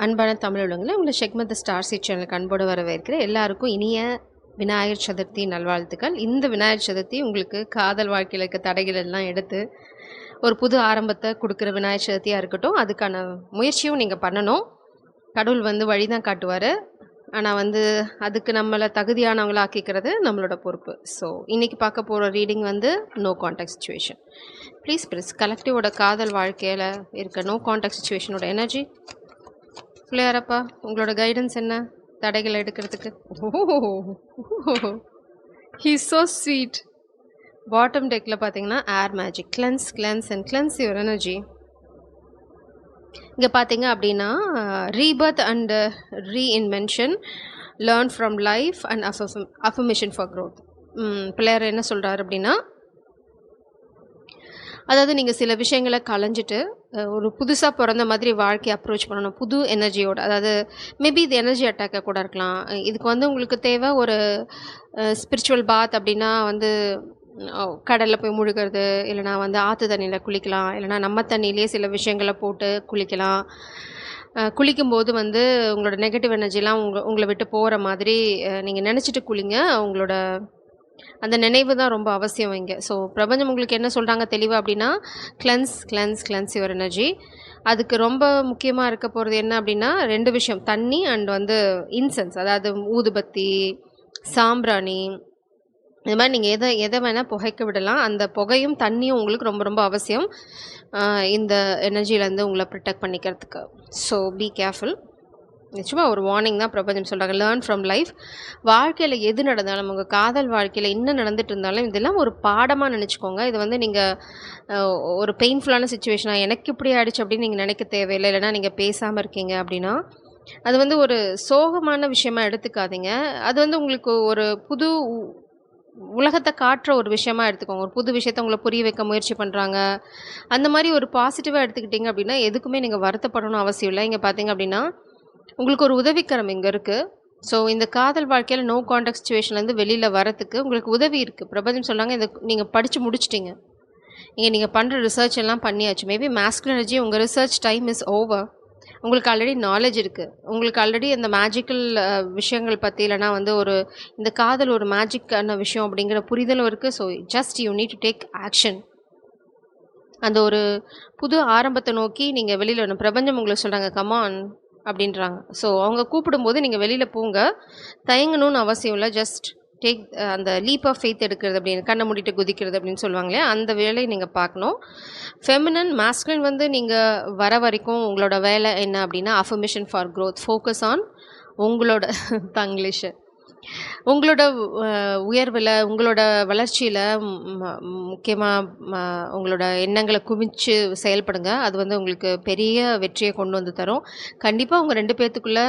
அன்பான தமிழ் உள்ளவங்களே, உங்களை ஷெக்மத் star seat சேனலுக்கு அன்போடு வரவேற்கிறேன். எல்லாருக்கும் இனிய விநாயகர் சதுர்த்தி நல்வாழ்த்துக்கள். இந்த விநாயகர் சதுர்த்தி உங்களுக்கு காதல் வாழ்க்கையில் இருக்க தடைகள் எல்லாம் எடுத்து ஒரு புது ஆரம்பத்தை கொடுக்குற விநாயகர் சதுர்த்தியாக இருக்கட்டும். அதுக்கான முயற்சியும் நீங்கள் பண்ணணும். கடவுள் வழி தான் காட்டுவார். ஆனால் அதுக்கு நம்மளை தகுதியானவங்கள ஆக்கிக்கிறது நம்மளோட பொறுப்பு. ஸோ இன்றைக்கி பார்க்க போகிற reading no contact situation. Please please கலெக்டிவோட காதல் வாழ்க்கையில் இருக்க நோ கான்டாக்ட் சுச்சுவேஷனோட எனர்ஜி பிள்ளையாரப்பா, உங்களோட கைடன்ஸ் என்ன தடைகளை எடுக்கிறதுக்கு? He's so sweet. பாட்டம் டெக்கில் பார்த்தீங்கன்னா air magic, cleanse and cleanse your energy. இங்கே பார்த்தீங்க அப்படின்னா rebirth and reinvention, learn from life and affirmation for growth. Pillaiyar என்ன சொல்கிறார் அப்படின்னா, அதாவது நீங்கள் சில விஷயங்களை களைஞ்சிட்டு ஒரு புதுசாக பிறந்த மாதிரி வாழ்க்கையை அப்ரோச் பண்ணணும் புது எனர்ஜியோட. அதாவது மேபி இது எனர்ஜி அட்டாக்காக கூட இருக்கலாம். இதுக்கு உங்களுக்கு தேவை ஒரு ஸ்பிரிச்சுவல் பாத் அப்படின்னா கடலில் போய் முழுகிறது, இல்லைனா ஆற்று தண்ணியில் குளிக்கலாம், இல்லைனா நம்ம தண்ணியிலே சில விஷயங்களை போட்டு குளிக்கலாம். குளிக்கும்போது உங்களோட நெகட்டிவ் எனர்ஜிலாம் உங்களை விட்டு போகிற மாதிரி நீங்கள் நினச்சிட்டு குளிங்க. உங்களோட அந்த நினைவு தான் ரொம்ப அவசியம் இங்கே. ஸோ பிரபஞ்சம் உங்களுக்கு என்ன சொல்கிறாங்க தெளிவாக அப்படின்னா, கிளென்ஸ் யுவர் எனர்ஜி. அதுக்கு ரொம்ப முக்கியமாக இருக்க போகிறது என்ன அப்படின்னா, 2 விஷயம், தண்ணி அண்ட் இன்சென்ஸ், அதாவது ஊதுபத்தி, சாம்பிராணி, இந்த மாதிரி நீங்கள் எதை வேணால் புகைக்க விடலாம். அந்த புகையும் தண்ணியும் உங்களுக்கு ரொம்ப ரொம்ப அவசியம் இந்த எனர்ஜியிலேருந்து உங்களை ப்ரொடெக்ட் பண்ணிக்கிறதுக்கு. So be careful. நிச்சயமாக ஒரு வார்னிங் தான் பிரபஞ்சம் சொல்கிறாங்க. Learn from life. வாழ்க்கையில் எது நடந்தாலும், உங்கள் காதல் வாழ்க்கையில் என்ன நடந்துட்டு இருந்தாலும் இதெல்லாம் ஒரு பாடமாக நினச்சிக்கோங்க. இது நீங்கள் ஒரு பெயின்ஃபுல்லான சுச்சுவேஷனாக எனக்கு இப்படி ஆயிடுச்சு அப்படின்னு நீங்கள் நினைக்க தேவையில்லை. இல்லைனா நீங்கள் பேசாமல் இருக்கீங்க அப்படின்னா அது ஒரு சோகமான விஷயமா எடுத்துக்காதீங்க. அது உங்களுக்கு ஒரு புது உலகத்தை காட்டுற ஒரு விஷயமா எடுத்துக்கோங்க. ஒரு புது விஷயத்தை உங்களை புரிய வைக்க முயற்சி பண்ணுறாங்க. அந்த மாதிரி ஒரு பாசிட்டிவாக எடுத்துக்கிட்டிங்க அப்படின்னா எதுக்குமே நீங்கள் வருத்தப்படணும்னு அவசியம் இல்லை. இங்கே பார்த்தீங்க அப்படின்னா உங்களுக்கு ஒரு உதவிக்கரம் இங்கே இருக்குது. ஸோ இந்த காதல் வாழ்க்கையில் நோ கான்டாக்ட் சுச்சுவேஷன்லேருந்து வெளியில் வரத்துக்கு உங்களுக்கு உதவி இருக்குது. பிரபஞ்சம் சொன்னாங்க, இதை நீங்கள் படித்து முடிச்சிட்டிங்க. நீங்கள் பண்ணுற ரிசர்ச் எல்லாம் பண்ணியாச்சு. மேபி மாஸ்குலின் எனர்ஜி, உங்கள் ரிசர்ச் டைம் இஸ் ஓவர். உங்களுக்கு ஆல்ரெடி நாலேஜ் இருக்குது. உங்களுக்கு ஆல்ரெடி அந்த மேஜிக்கல் விஷயங்கள் பற்றி, இல்லைனா ஒரு இந்த காதல் ஒரு மேஜிக்கான விஷயம் அப்படிங்கிற புரிதலும் இருக்குது. So just you need to take action. அந்த ஒரு புது ஆரம்பத்தை நோக்கி நீங்கள் வெளியில் வரணும். பிரபஞ்சம் உங்களுக்கு சொல்கிறாங்க கமான் அப்படின்றாங்க. ஸோ அவங்க கூப்பிடும்போது நீங்கள் வெளியில் போங்க. தயங்கணும்னு அவசியம் இல்லை. ஜஸ்ட் டேக் அந்த லீப் ஆஃப் ஃபெய்த் எடுக்கிறது அப்படின்னு, கண்ணை மூடிட்டு குதிக்கிறது அப்படின்னு சொல்லுவாங்களே, அந்த வேலையை நீங்கள் பார்க்கணும். ஃபெமினன் மாஸ்குலின் நீங்கள் வர வரைக்கும் உங்களோட வேலை என்ன அப்படின்னா, affirmation for growth. Focus on உங்களோட தங்கிலீஷு உங்களோட உயர்வில், உங்களோட வளர்ச்சியில் முக்கியமாக உங்களோட எண்ணங்களை குவிச்சு செயல்படுங்க. அது உங்களுக்கு பெரிய வெற்றியை கொண்டு வந்து தரும். கண்டிப்பாக உங்கள் 2 பேர்த்துக்குள்ளே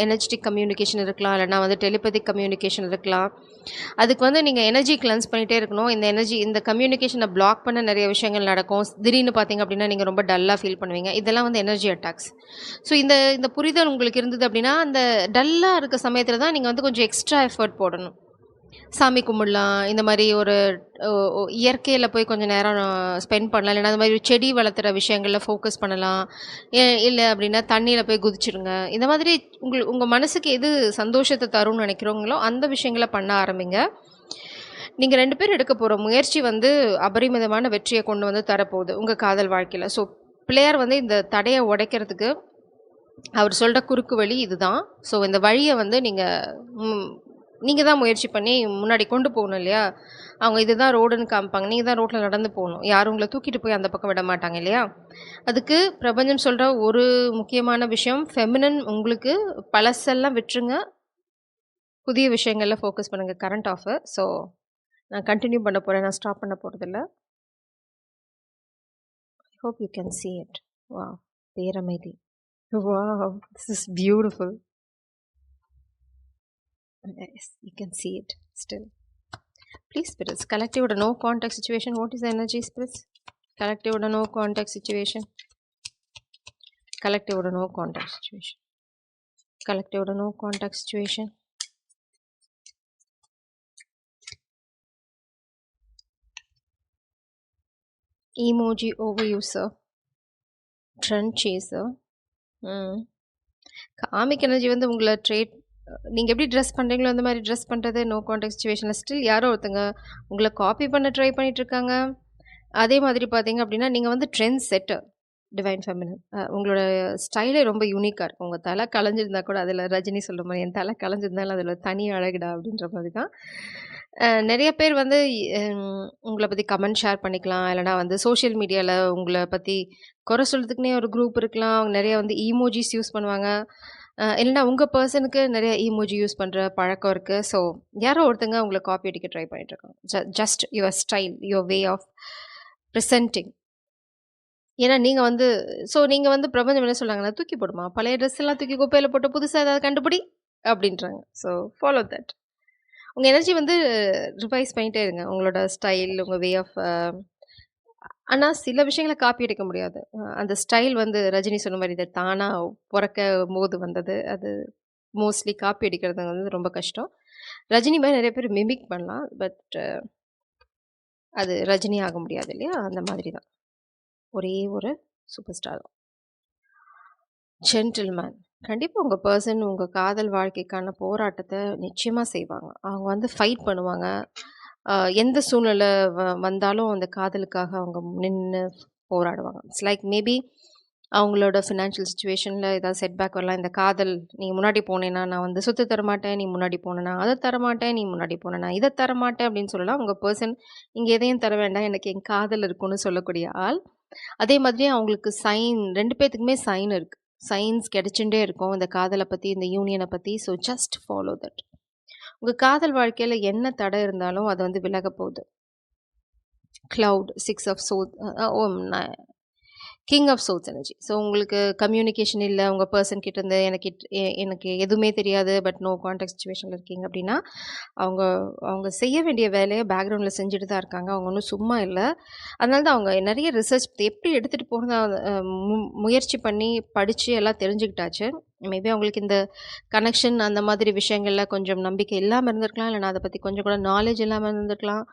எனர்ஜெட்டிக் கம்யூனிகேஷன் இருக்கலாம், இல்லைனா டெலிபதிக் கம்யூனிகேஷன் இருக்கலாம். அதுக்கு நீங்கள் எனர்ஜி கிளென்ஸ் பண்ணிகிட்டே இருக்கணும். இந்த கம்யூனிகேஷனை பிளாக் பண்ண நிறைய விஷயங்கள் நடக்கும். திடீர்னு பார்த்தீங்க அப்படின்னா நீங்கள் ரொம்ப டல்லாக ஃபீல் பண்ணுவீங்க. இதெல்லாம் எனர்ஜி அட்டாக்ஸ். ஸோ இந்த புரிதல் உங்களுக்கு இருந்தது அப்படின்னா, அந்த டல்லாக இருக்க சமயத்தில் தான் நீங்கள் கொஞ்சம் எக்ஸ்ட்ரா எஃபர்ட் போடணும். சாமி கும்பிடலாம், இந்த மாதிரி ஒரு இயற்கையில் போய் கொஞ்சம் நேரம் ஸ்பெண்ட் பண்ணலாம், இல்லைனா அந்த மாதிரி செடி வளர்த்துற விஷயங்களில் ஃபோக்கஸ் பண்ணலாம். இல்லை அப்படின்னா தண்ணியில் போய் குதிச்சிடுங்க. இந்த மாதிரி உங்கள் மனசுக்கு எது சந்தோஷத்தை தரும்னு நினைக்கிறவங்களோ அந்த விஷயங்களை பண்ண ஆரம்பிங்க. நீங்கள் 2 பேர் எடுக்க போகிற முயற்சி அபரிமிதமான வெற்றியை கொண்டு வந்து தரப்போகுது உங்கள் காதல் வாழ்க்கையில். ஸோ பிள்ளையார் இந்த தடையை உடைக்கிறதுக்கு அவர் சொல்கிற குறுக்கு வழி இதுதான். ஸோ இந்த வழியை நீங்கள் தான் முயற்சி பண்ணி முன்னாடி கொண்டு போகணும் இல்லையா? அவங்க இதுதான் ரோடுன்னு காமிப்பாங்க, நீங்கள் தான் ரோட்டில் நடந்து போகணும். யாரும் உங்களை தூக்கிட்டு போய் அந்த பக்கம் விட மாட்டாங்க இல்லையா? அதுக்கு பிரபஞ்சம் சொல்கிற ஒரு முக்கியமான விஷயம், ஃபெமினன் உங்களுக்கு பழசெல்லாம் விட்டுருங்க, புதிய விஷயங்களில் ஃபோக்கஸ் பண்ணுங்கள். Current off. ஸோ நான் கண்டினியூ பண்ண போகிறேன், நான் ஸ்டாப் பண்ண போகிறதில்ல. I hope you can see it. வா, பேரமைதி. Wow, this is beautiful. Yes, you can see it still. Please, spirits, collective no contact situation. What is the energy, spirits? Collective no contact situation. Collective no contact situation. Collective no contact situation. Emoji overuser. Trend chaser. Comic energy வந்து உங்கள நீங்க எப்படி dress பண்றீங்களோ, அந்த மாரி dress பண்றது, no contact சிச்சுவேஷன்ல still யாரோ ஒருத்தங்க உங்கள காப்பி பண்ண ட்ரை பண்ணிட்டு இருக்காங்க. அதே மாதிரி பார்த்தீங்க அப்படின்னா, நீங்க வந்து ட்ரெண்ட் செட்டர். Divine feminine. உங்களோட ஸ்டைலே ரொம்ப யூனிக்கா இருக்கும். உங்க தல கலஞ்சிருந்தா கூட அதில ரஜினி சொல்ற மாரி, "என் தல கலஞ்சிருந்தாலும் அதில தனி அழகுடா" அப்படின்ற மாரி தான். நெறைய பேர் வந்து உங்கள பத்தி கமெண்ட் ஷேர் பண்ணிக்கலாம். இல்லன்னா வந்து சோஷியல் மீடியால உங்கள பத்தி குறை சொல்றதுக்குன்னே ஒரு குரூப் இருக்கலாம். நெறைய வந்து ஈமோஜிஸ் யூஸ் பண்ணுவாங்க. இல்லன்னா உங்க பெர்சனுக்கு நெறைய ஈமோஜி யூஸ் பண்ற பழக்கம் இருக்கு. ஸோ யாரோ ஒருத்தங்க உங்கள காப்பி அடிக்க ட்ரை பண்ணிட்டு இருக்காங்க. Just your style, your way of presenting. ஏன்னா நீங்க வந்து நீங்க வந்து பிரபஞ்சம் என்ன சொல்றாங்கன்னா, "தூக்கி போடுமா, பழைய ட்ரெஸ் எல்லாம் தூக்கி குப்பையில போட்டு புதுசா ஏதாவது கண்டுபிடி" அப்படின்றாங்க. Follow that. உங்க எனர்ஜி வந்து ரிவைஸ் பண்ணிட்டே இருங்க. உங்களோட ஸ்டைல், உங்க வே ஆஃப் ஆனா சில விஷயங்கள காப்பி அடிக்க முடியாது. அந்த ஸ்டைல் வந்து ரஜினி சொன்ன மாரி இது தானா பொறக்கம்போது வந்தது. அது மோஸ்ட்லி காப்பி அடிக்கிறது வந்து ரொம்ப கஷ்டம். ரஜினி மாரி நெறைய பேர் மிமிக் பண்ணலாம். பட் அது ரஜினி ஆக முடியாது இல்லையா? அந்த மாதிரி தான். ஒரே ஒரு சூப்பர் ஸ்டார் தான். ஜென்டில்மேன். கண்டிப்பா உங்க பெர்சன் உங்க காதல் வாழ்க்கைக்கான போராட்டத்த நிச்சயமா செய்வாங்க. அவங்க வந்து ஃபைட் பண்ணுவாங்க. அ எந்த சூழ்நிலை வந்தாலும் அந்த காதலுக்காக அவங்க நின்னு போராடுவாங்க. இட்ஸ் லைக் மேபி அவங்களோட ஃபினான்ஷியல் சிச்சுவேஷன்ல ஏதாவது செட்பேக் வரலாம். இந்த காதல் நீ முன்னாடி போனேன்னா, நான் வந்து சொத்து தரமாட்டேன். நீ முன்னாடி போனேன்னா, அத தரமாட்டேன். நீ முன்னாடி போனேன்னா, இத தரமாட்டேன் அப்படின்னு சொல்லலாம். உங்க பெர்சன் இங்க எதையும் தர வேண்டாம். எனக்கு என் காதல் இருக்கும்னு சொல்லக்கூடிய ஆள். அதே மாதிரி அவங்களுக்கு 2 பேத்துக்குமே சைன் இருக்கு. சைன்ஸ் கிடைச்சுண்டே இருக்கும். இந்த காதல பத்தி, இந்த யூனியன பத்தி. Just follow that. உங்க காதல் வாழ்க்கையில என்ன தடை இருந்தாலும் அது வந்து விலகப் போகுது. Cloud, 6 of sword oh king of swords energy. உங்களுக்கு கம்யூனிகேஷன் இல்ல. உங்க பெர்சன் கிட்ட இருந்து எனக்கு எதுவுமே தெரியாது. பட் நோ கான்டாக்ட் சிச்சுவேஷன்ல இருக்கீங்க அப்படின்னா, அவங்க அவங்க செய்ய வேண்டிய வேலைய பேக்கிரவுண்ட்ல செஞ்சுட்டு தான் இருக்காங்க. அவங்க ஒண்ணும் சும்மா இல்ல. அதனால தான் அவங்க நெறைய ரிசர்ச் எப்படி எடுத்துட்டு போறதா முயற்சி பண்ணி, படிச்சு எல்லாம் தெரிஞ்சுக்கிட்டாச்சு. மேபி அவங்களுக்கு இந்த கனெக்ஷன் அந்த மாதிரி விஷயங்கள்ல கொஞ்சம் நம்பிக்கை இல்லாம இருந்திருக்கலாம். இல்லன்னா அத பத்தி கொஞ்சம் கூட நாலேட்ஜ் இல்லாம இருந்திருக்கலாம்.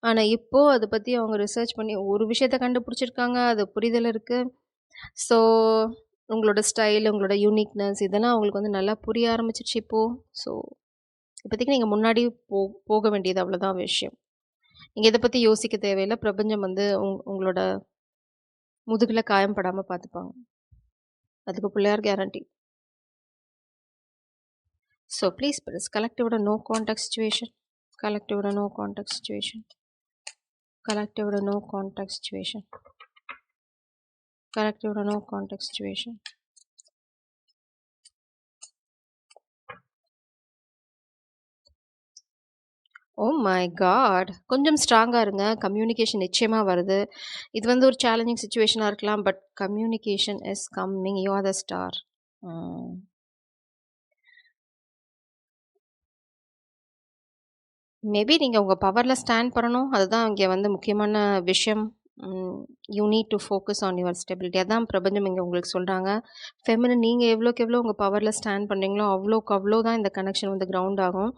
ஆனா, இப்போ அத பத்தி அவங்க ரிசர்ச் பண்ணி ஒரு விஷயத்த கண்டுபிடிச்சிருக்காங்க. அது புரிதல் இருக்கு. ஸோ, உங்களோட ஸ்டைல், உங்களோட யூனிக்னஸ் இதெல்லாம் அவங்களுக்கு வந்து நல்லா புரிய ஆரம்பிச்சுருச்சு இப்போ. ஸோ, இப்போதைக்கு நீங்க முன்னாடி போ போக வேண்டியது அவ்வளோதான் விஷயம். நீங்க இத பத்தி யோசிக்க தேவையில்ல. பிரபஞ்சம் வந்து உங்களோட முதுகுல காயம் படாம பார்த்துப்பாங்க. அதுக்கு பிள்ளையார் கேரண்டி. ப்ளீஸ் கலெக்டிவோட நோ கான்டாக்ட் சிச்சுவேஷன். கலெக்டிவோட நோ கான்டாக்ட் சிச்சுவேஷன். கலெக்டிவோட நோ கான்டாக்ட் சிச்சுவேஷன். கலெக்டிவோட no contact situation. Oh my God! கொஞ்சம் ஸ்ட்ராங்கா இருங்க. கம்யூனிகேஷன் நிச்சயமா வருது. இது வந்து ஒரு சேலஞ்சிங் சிச்சுவேஷனா இருக்கலாம். But communication is coming. You are the star. ம். மேபி நீங்க உங்க பவர்ல ஸ்டாண்ட் பண்ணணும். அதுதான் இங்க வந்து முக்கியமான விஷயம். You need to focus on your stability. அதான் பிரபஞ்சம் இங்க உங்களுக்கு சொல்றாங்க. ஃபெமினின் நீங்க எவ்வளோக்கு எவ்வளோ உங்க பவர்ல ஸ்டாண்ட் பண்றீங்களோ, அவ்வளோக்கு அவ்வளோ தான் இந்த கனெக்ஷன் வந்து கிரவுண்ட் ஆகும்.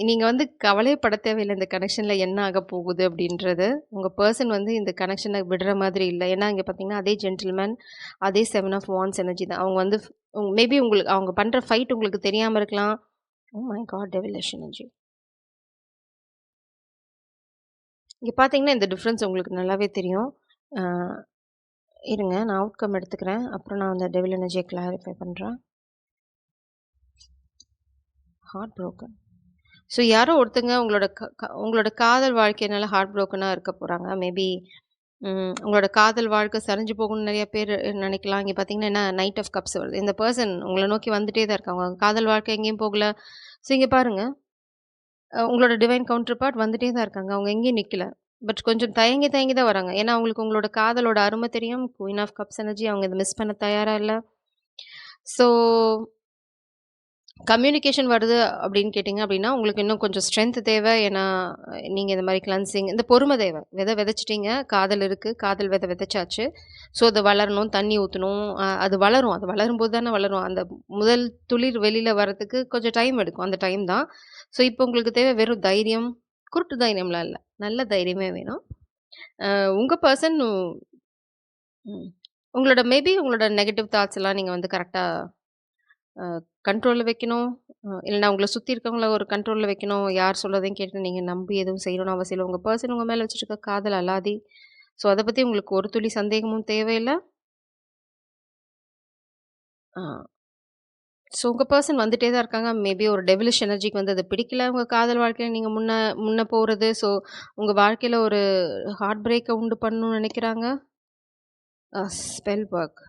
நீங்க வந்து கவலையே பட தேவையில்ல. இந்த கனெக்ஷன்ல என்ன ஆகப் போகுது அப்படின்றது. உங்க பெர்சன் வந்து இந்த கனெக்ஷன விடுற மாதிரி இல்ல. ஏன்னா, இங்க பார்த்தீங்கன்னா, அதே ஜென்டில்மேன், அதே 7 ஆஃப் வாண்ட்ஸ் எனர்ஜி தான். அவங்க வந்து மேபி உங்களுக்கு அவங்க பண்ற ஃபைட் உங்களுக்கு தெரியாம இருக்கலாம். Oh my god! Devilish energy. இங்க பார்த்தீங்கன்னா, இந்த டிஃபரன்ஸ் உங்களுக்கு நல்லாவே தெரியும். அ இருங்க நான் அவுட்கம் எடுத்துக்கிறேன். அப்புறம் நான் அந்த டெவில் எனர்ஜிய கிளாரிஃபை பண்றேன். Heart broken. யாரோ ஒருத்தங்க உங்களோட காதல் வாழ்க்கையினால ஹார்ட் புரோக்கனா இருக்க போறாங்க. மேபி உங்களோட காதல் வாழ்க்கை சரிஞ்சு போகும்னு நெறைய பேர் நெனைக்கலாம். இங்க பார்த்தீங்கன்னா, என்ன நைட் ஆஃப் கப்ஸ் வருது. இந்த பெர்சன் உங்கள நோக்கி வந்துட்டே தான் இருக்காங்க. அவங்க காதல் வாழ்க்கை எங்கேயும் போகல. இங்க பாருங்க, உங்களோட டிவைன் கவுண்டர் பார்ட் வந்துட்டே தான் இருக்காங்க. அவங்க எங்கேயும் நிக்கல. பட் கொஞ்சம் தயங்கி தயங்கி தான் வராங்க. ஏன்னா, அவங்களுக்கு உங்களோட காதலோட அருமை தெரியும். குயின் ஆஃப் கப்ஸ் எனர்ஜி அவங்க இத மிஸ் பண்ண தயாரா இல்ல. ஸோ கம்யூனிகேஷன் வருது அப்படின்னு கேட்டீங்க அப்படின்னா, உங்களுக்கு இன்னும் கொஞ்சம் ஸ்ட்ரென்த் தேவை. ஏன்னா, நீங்க இந்த மாரி கிளென்சிங் இந்த பொறுமை தேவை. விதை விதைச்சிட்டீங்க. காதல் இருக்கு. காதல் விதை விதைச்சாச்சு. அது வளரணும், தண்ணி ஊத்தணும். அது வளரும். அது வளரும்போது தானே வளரும். அந்த முதல் துளிர் வெளியில வரதுக்கு கொஞ்சம் டைம் எடுக்கும். அந்த டைம் தான். இப்போ உங்களுக்கு தேவை வெறும் தைரியம். குருட்டு தைரியம்லாம் இல்ல. நல்ல தைரியமே வேணும். உங்க பெர்சன் ம். உங்களோட நெகட்டிவ் தாட்ஸ் எல்லாம் நீங்க வந்து கரெக்ட்டா கண்ட்ரோல்ல வைக்கணும். இல்லன்னா உங்கள சுத்தி இருக்கவங்கள ஒரு கண்ட்ரோல்ல வைக்கணும். யார் சொல்றதையும் கேட்டு நீங்க நம்பி எதுவும் செய்யணும்னு அவசியம் இல்ல. உங்க பெர்சன் உங்க மேல வச்சிருக்க காதல் அலாதி. ஸோ அத பத்தி உங்களுக்கு ஒரு துளி சந்தேகமும் தேவையில்ல. ஆ ஸோ உங்க பெர்சன் வந்துட்டே தான் இருக்காங்க. மேபி ஒரு டெவிலிஷ் எனர்ஜிக்கு வந்து அது பிடிக்கல. உங்க காதல் வாழ்க்கையில நீங்க முன்ன முன்ன போறது. ஸோ உங்க வாழ்க்கையில ஒரு ஹார்ட் பிரேக்க உண்டு பண்ணணும்னு நெனைக்கிறாங்க. Spell work.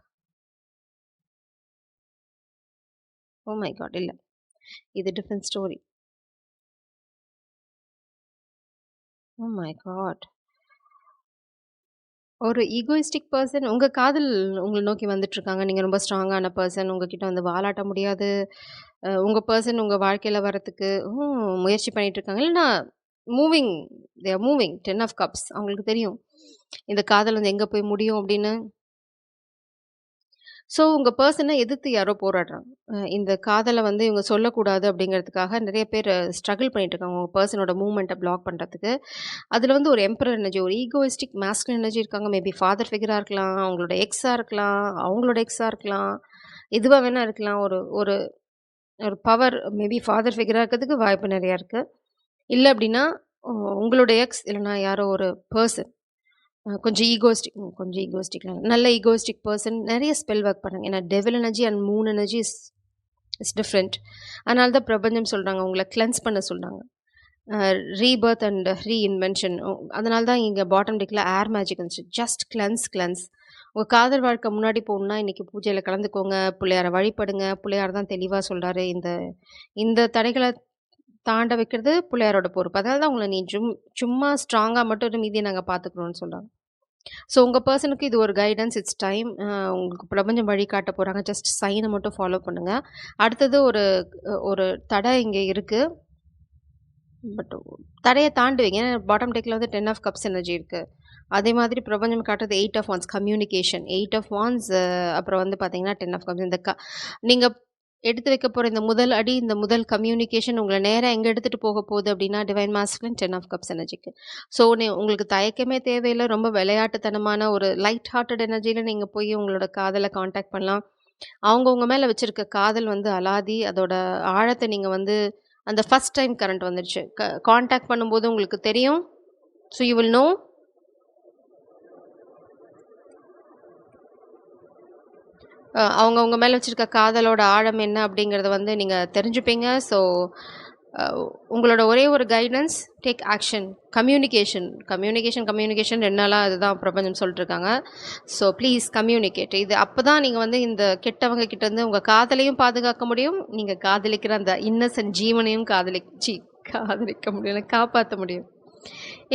Oh my God! இல்ல. இது different story. Oh my God! ஒரு ஈகோயிஸ்டிக் பெர்சன் உங்க காதல் உங்கள நோக்கி வந்துட்டுருக்காங்க. நீங்க ரொம்ப ஸ்ட்ராங்கான பெர்சன். உங்ககிட்ட வந்து வாலாட்ட முடியாது. உங்க பெர்சன் உங்க வாழ்க்கையில வரதுக்கு முயற்சி பண்ணிட்டு இருக்காங்க. இல்லன்னா moving they are moving 10 of cups. அவங்களுக்கு தெரியும். இந்த காதல் வந்து எங்க போய் முடியும் அப்படின்னு. ஸோ உங்க பெர்சன எதிர்த்து யாரோ போராடுறாங்க. இந்த காதல வந்து இவங்க சொல்லக்கூடாது அப்படிங்கிறதுக்காக நெறைய பேர் ஸ்ட்ரகிள் பண்ணிட்டு இருக்காங்க. உங்க பெர்சனோட மூவ்மெண்ட்ட பிளாக் பண்றதுக்கு. அதுல வந்து ஒரு எம்பரர் எனர்ஜி, ஒரு ஈகோயிஸ்டிக் மாஸ்குலின் எனர்ஜி இருக்காங்க. மேபி ஃபாதர் ஃபிகரா இருக்கலாம், அவங்களோட எக்ஸா இருக்கலாம், அவங்களோட எக்ஸா இருக்கலாம். எதுவா வேணா இருக்கலாம். ஒரு ஒரு ஒரு பவர் மேபி ஃபாதர் ஃபிகரா இருக்கிறதுக்கு வாய்ப்பு நெறையா இருக்கு. இல்ல அப்படின்னா, உ உங்களோட எக்ஸ் இல்லன்னா யாரோ ஒரு பெர்சன் கொஞ்சம் ஈகோயிஸ்டிக்லாம் இல்ல. நல்ல ஈகோயிஸ்டிக் பெர்சன் நெறைய ஸ்பெல் ஒர்க் பண்ணாங்க. ஏன்னா devil energy and moon energy is different. அதனால தான் பிரபஞ்சம் சொல்றாங்க. உங்கள கிளென்ஸ் பண்ண சொல்றாங்க. Rebirth and reinvention. அதனால தான் இங்க பாட்டம் டெக்ல ஏர் மேஜிக் வந்துச்சு. Just cleanse. உங்க காதல் வாழ்க்கை முன்னாடி போணும்னா, இன்னைக்கு பூஜையில கலந்துக்கோங்க. பிள்ளையார வழிபடுங்க. பிள்ளையார் தான் தெளிவா சொல்றாரு. இந்த இந்த தடைகள தாண்ட வைக்கிறது பிள்ளையாரோட பொறுப்பு. அதனால தான் உங்கள நீ சும்மா ஸ்ட்ராங்கா மட்டும் இரு மீதிய நாங்க பார்த்துக்குறோம்னு சொல்றாங்க. ஸோ உங்க பெர்சனுக்கு இது ஒரு கைடன்ஸ். It's time. உங்களுக்கு பிரபஞ்சம் வழிகாட்ட போறாங்க. ஜஸ்ட் சைன மட்டும் ஃபாலோ பண்ணுங்க. அடுத்தது ஒரு ஒரு தடை இங்க இருக்கு. பட் தடைய தாண்டுவீங்க. ஏன்னா பாட்டம் டெக்ல வந்து 10 ஆஃப் கப்ஸ் எனர்ஜி இருக்கு. அதே மாதிரி பிரபஞ்சம் காட்டுறது 8 of wands communication. 8 of wands அப்புறம் வந்து பார்த்தீங்கன்னா 10 ஆஃப் கப்ஸ். நீங்க எடுத்து வைக்க போற இந்த முதல் அடி, இந்த முதல் கம்யூனிகேஷன் உங்கள நேரா எங்க எடுத்துட்டு போக போகுது அப்டின்னா, டிவைன் மாஸ்குலின் 10 ஆஃப் கப்ஸ் எனர்ஜிக்கு. ஸோ உங்களுக்கு தயக்கமே தேவையில்ல. ரொம்ப விளையாட்டுத்தனமான ஒரு லைட் ஹார்ட்டட் எனர்ஜில நீங்க போய் உங்களோட காதல கான்டாக்ட் பண்ணலாம். அவங்க உங்க மேல வச்சிருக்க காதல் வந்து அலாதி. அதோட ஆழத்த நீங்க வந்து அந்த ஃபர்ஸ்ட் டைம் கரண்ட் வந்துருச்சு. கான்டாக்ட் பண்ணும்போது உங்களுக்கு தெரியும். So you will know. அவங்க உங்க மேல வச்சிருக்க காதலோட ஆழம் என்ன அப்படிங்கிறத வந்து நீங்க தெரிஞ்சுப்பீங்க. ஸோ உங்களோட ஒரே ஒரு கைடன்ஸ் டேக் ஆக்ஷன். கம்யூனிகேஷன் 2 நாளா அதுதான் பிரபஞ்சம் சொல்லிட்டுருக்காங்க. So please communicate. இது அப்பதான் நீங்க வந்து இந்த கெட்டவங்க கிட்டேருந்து உங்க காதலையும் பாதுகாக்க முடியும். நீங்க காதலிக்கிற அந்த இன்னசென்ட் ஜீவனையும் காதலிக்க முடியும். காப்பாத்த முடியும்.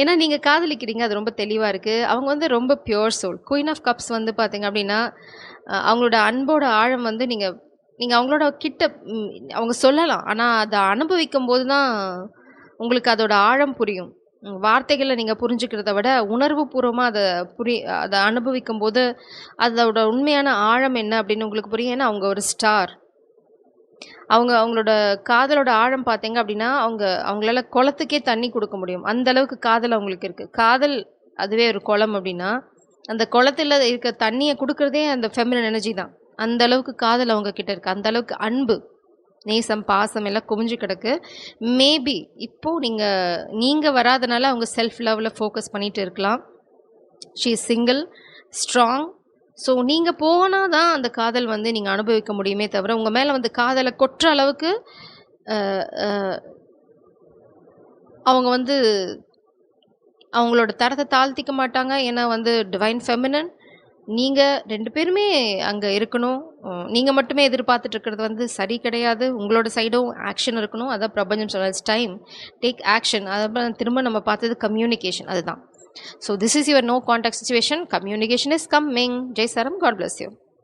ஏன்னா நீங்க காதலிக்கிறீங்க. அது ரொம்ப தெளிவா இருக்கு. அவங்க வந்து ரொம்ப pure soul. Queen of cups வந்து பார்த்தீங்க அப்படின்னா, அவங்களோட அன்போட ஆழம் வந்து நீங்க நீங்க அவங்களோட கிட்ட அவங்க சொல்லலாம். ஆனா அத அனுபவிக்கும்போது தான் உங்களுக்கு அதோட ஆழம் புரியும். வார்த்தைகள நீங்க புரிஞ்சுக்கிறத விட உணர்வுபூர்வமா அத அனுபவிக்கும்போது, அதோட உண்மையான ஆழம் என்ன அப்படின்னு உங்களுக்கு புரியும். ஏன்னா அவங்க ஒரு ஸ்டார். அவங்களோட காதலோட ஆழம் பார்த்தீங்க அப்படின்னா, அவங்களால குளத்துக்கே தண்ணி குடுக்க முடியும். அந்த அளவுக்கு காதல் அவங்களுக்கு இருக்கு. காதல் அதுவே ஒரு குளம் அப்படின்னா, அந்த குளத்துல இருக்க தண்ணிய குடுக்குறதே அந்த ஃபெமினின் எனர்ஜி தான். அந்த அளவுக்கு காதல் அவங்க கிட்ட இருக்கு. அந்த அளவுக்கு அன்பு, நேசம், பாசம் எல்லாம் குவிஞ்சு கிடக்கு. மேபி இப்போ நீங்க வராதனால அவங்க செல்ஃப் லவ்ல ஃபோக்கஸ் பண்ணிட்டு இருக்கலாம். She is single, strong. So நீங்க போனா தான் அந்த காதல் வந்து நீங்க அனுபவிக்க முடியுமே தவிர, உங்க மேல வந்து காதல கொட்டுற அளவுக்கு அ அ அவங்க வந்து அவங்களோட தரத்த தாழ்த்திக்க மாட்டாங்க. ஏன்னா வந்து டிவைன் ஃபெமினின். நீங்க 2 பேருமே அங்க இருக்கணும். நீங்க மட்டுமே எதிர்பார்த்துட்டு இருக்கிறது வந்து சரி கிடையாது. உங்களோட சைடும் ஆக்ஷன் இருக்கணும். அதான் பிரபஞ்சம் சொல்றது. It's time. Take action. அதுக்கப்புறம் திரும்ப நம்ம பார்த்தது கம்யூனிகேஷன். அதுதான். So this is your no contact situation. Communication is coming. Jai சாரம். God bless you.